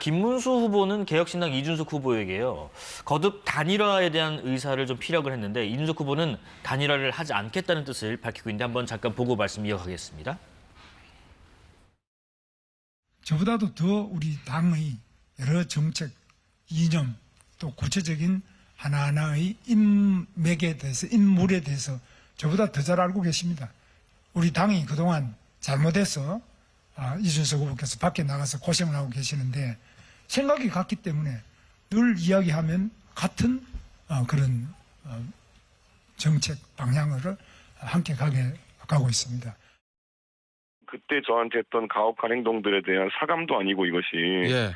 김문수 후보는 개혁신당 이준석 후보에게요. 거듭 단일화에 대한 의사를 좀 피력을 했는데 이준석 후보는 단일화를 하지 않겠다는 뜻을 밝히고 있는데 한번 잠깐 보고 말씀 이어가겠습니다. 저보다도 더 우리 당의 여러 정책, 이념, 또 구체적인 하나하나의 인맥에 대해서, 인물에 대해서 저보다 더 잘 알고 계십니다. 우리 당이 그동안 잘못해서 이준석 후보께서 밖에 나가서 고생을 하고 계시는데 생각이 같기 때문에 늘 이야기하면 같은 그런 정책 방향을 함께 가고 있습니다. 그때 저한테 했던 가혹한 행동들에 대한 사감도 아니고 이것이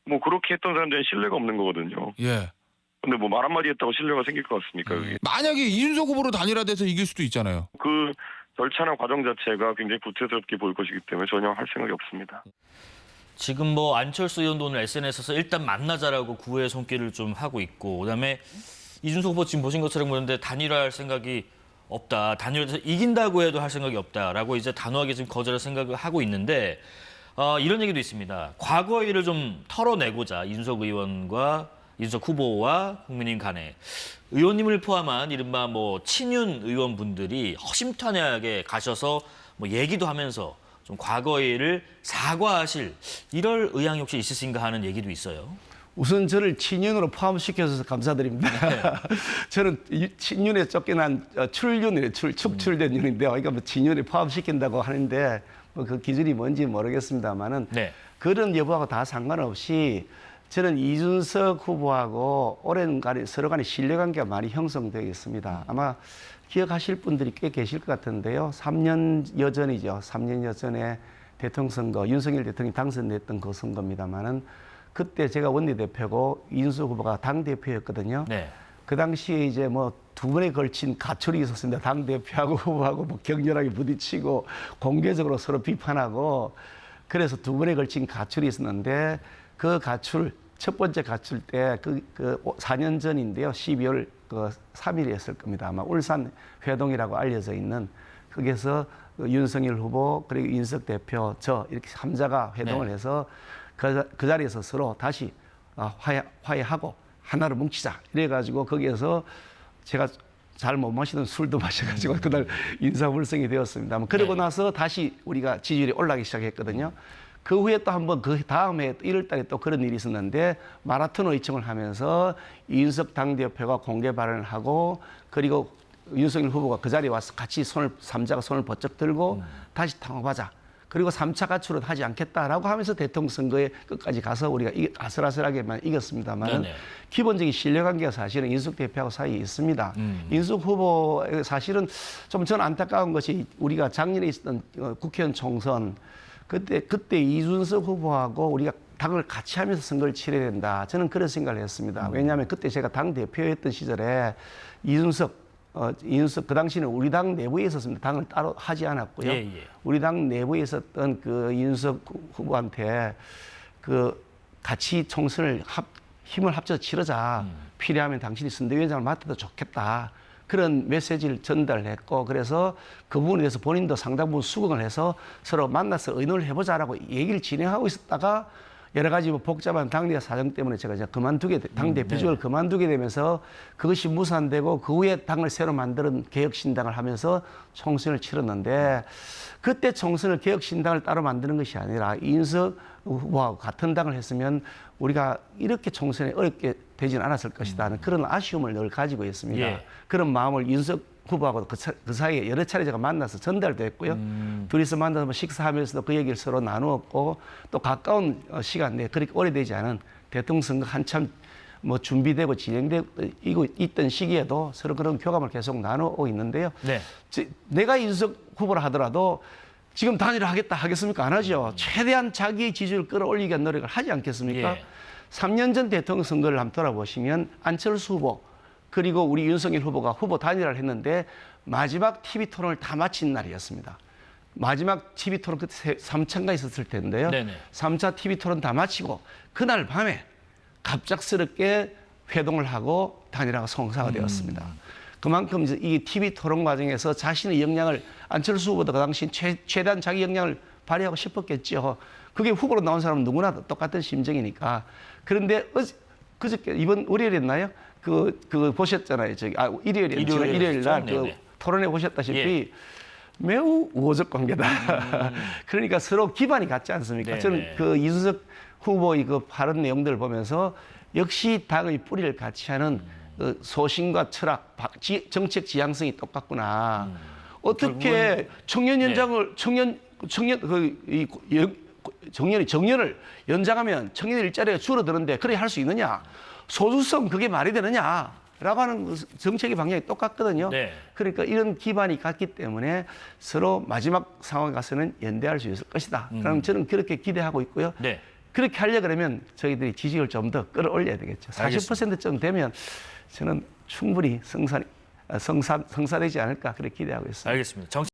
뭐 그렇게 했던 사람들은 신뢰가 없는 거거든요. 근데 뭐 말 한마디 했다고 신뢰가 생길 것 같습니까? 그게? 만약에 이준석 후보로 단일화돼서 이길 수도 있잖아요. 그 절차나 과정 자체가 굉장히 구태스럽게 보일 것이기 때문에 전혀 할 생각이 없습니다. 지금 뭐 안철수 의원도 오늘 SNS에서 일단 만나자라고 구애 손길을 좀 하고 있고 그다음에 이준석 후보 지금 보신 것처럼 보는데 단일화할 생각이 없다. 단일화해서 이긴다고 해도 할 생각이 없다라고 이제 단호하게 지금 거절할 생각을 하고 있는데 이런 얘기도 있습니다. 과거 일을 좀 털어내고자 이준석 의원과 이준석 후보와 국민의힘 간에 의원님을 포함한 이른바 뭐 친윤 의원분들이 허심탄회하게 가셔서 뭐 얘기도 하면서 좀 과거의 일을 사과하실 이럴 의향이 혹시 있으신가 하는 얘기도 있어요. 우선 저를 친윤으로 포함시켜줘서 감사드립니다. 네. 저는 친윤에 쫓겨난 출윤이에요. 축출된 윤인데요. 그러니까 뭐 친윤에 포함시킨다고 하는데 뭐 그 기준이 뭔지 모르겠습니다만은 그런 여부하고 다 상관없이 저는 이준석 후보하고 오랜간에 서로 간에 신뢰관계가 많이 형성되어 있습니다. 아마 기억하실 분들이 꽤 계실 것 같은데요. 3년여 전이죠. 3년여 전에 대통령 선거, 윤석열 대통령이 당선됐던 그 선거입니다만은 그때 제가 원내대표고 이준석 후보가 당대표였거든요. 그 당시에 이제 뭐 두 번에 걸친 가출이 있었습니다. 당대표하고 후보하고 뭐 격렬하게 부딪히고 공개적으로 서로 비판하고 그래서 두 번에 걸친 가출이 있었는데 그 가출, 첫 번째 가출 때 그 4년 전인데요. 12월 3일이었을 겁니다. 아마 울산 회동이라고 알려져 있는 거기서 윤석열 후보 그리고 윤석 대표 저 이렇게 3자가 회동을 해서 그 자리에서 서로 다시 화해하고 하나로 뭉치자 이래가지고 거기에서 제가 잘 못 마시던 술도 마셔가지고 그날 인사불성이 되었습니다. 그러고 나서 다시 우리가 지지율이 올라가기 시작했거든요. 그 후에 또 한 번 그 다음에 1월 달에 또 그런 일이 있었는데 마라톤 의청을 하면서 이준석 당대표가 공개 발언을 하고 그리고 윤석열 후보가 그 자리에 와서 같이 3자가 손을 번쩍 들고 다시 통합하자. 그리고 3차 가출은 하지 않겠다라고 하면서 대통령 선거에 끝까지 가서 우리가 아슬아슬하게만 이겼습니다만 기본적인 신뢰관계가 사실은 이준석 대표하고 사이에 있습니다. 이준석 후보 사실은 좀 저는 안타까운 것이 우리가 작년에 있었던 국회의원 총선 그때 이준석 후보하고 우리가 당을 같이 하면서 선거를 치러야 된다. 저는 그런 생각을 했습니다. 왜냐하면 그때 제가 당 대표였던 시절에 이준석 그 당시는 우리 당 내부에 있었습니다. 당을 따로 하지 않았고요. 우리 당 내부에 있었던 그 이준석 후보한테 그 같이 총선을 힘을 합쳐서 치르자. 필요하면 당신이 선대위원장을 맡아도 좋겠다. 그런 메시지를 전달했고 그래서 그 부분에 대해서 본인도 상당 부분 수긍을 해서 서로 만나서 의논을 해보자라고 얘기를 진행하고 있었다가 여러 가지 뭐 복잡한 당내 사정 때문에 제가 이제 당대표직을 그만두게 되면서 그것이 무산되고 그 후에 당을 새로 만드는 개혁신당을 하면서 총선을 치렀는데 그때 총선을 개혁신당을 따로 만드는 것이 아니라 이준석 후보와 같은 당을 했으면 우리가 이렇게 총선에 어렵게 되지는 않았을 것이다 하는 그런 아쉬움을 늘 가지고 있습니다. 그런 마음을 이준석 후보하고 그 사이에 여러 차례 제가 만나서 전달도 했고요. 둘이서 만나서 식사하면서도 그 얘기를 서로 나누었고 또 가까운 시간 내에 그렇게 오래되지 않은 대통령 선거 한참 뭐 준비되고 진행되고 있던 시기에도 서로 그런 교감을 계속 나누고 있는데요. 내가 이준석 후보라 하더라도 지금 단일화 하겠습니까? 안 하죠. 최대한 자기의 지지율을 끌어올리기 위한 노력을 하지 않겠습니까? 3년 전 대통령 선거를 한번 돌아보시면 안철수 후보 그리고 우리 윤석열 후보가 후보 단일화를 했는데 마지막 TV 토론을 다 마친 날이었습니다. 마지막 TV 토론 그때 3차가 있었을 텐데요. 3차 TV 토론 다 마치고 그날 밤에 갑작스럽게 회동을 하고 단일화가 성사가 되었습니다. 그만큼 이제 이 TV 토론 과정에서 자신의 역량을 안철수 후보도 그 당시 최대한 자기 역량을 발휘하고 싶었겠죠. 그게 후보로 나온 사람은 누구나 똑같은 심정이니까. 그런데 그저께 이번 월요일이었나요? 그 보셨잖아요. 일요일에 지난 일요일 날 그 토론회 보셨다시피 예. 매우 우호적 관계다. 그러니까 서로 기반이 같지 않습니까? 네네. 저는 그 이준석 후보의 그 발언 내용들을 보면서 역시 당의 뿌리를 같이 하는 그 소신과 철학, 정책 지향성이 똑같구나. 어떻게 청년 연장을 정년을 연장하면 청년 일자리가 줄어드는데 그래 할 수 있느냐? 소수성 그게 말이 되느냐? 라고 하는 그 정책의 방향이 똑같거든요. 네. 그러니까 이런 기반이 같기 때문에 서로 마지막 상황에 가서는 연대할 수 있을 것이다. 그럼 저는 그렇게 기대하고 있고요. 네. 그렇게 하려 그러면 저희들이 지지율 좀 더 끌어올려야 되겠죠. 40%쯤 되면 저는 충분히 성사되지 않을까 그렇게 기대하고 있습니다. 알겠습니다.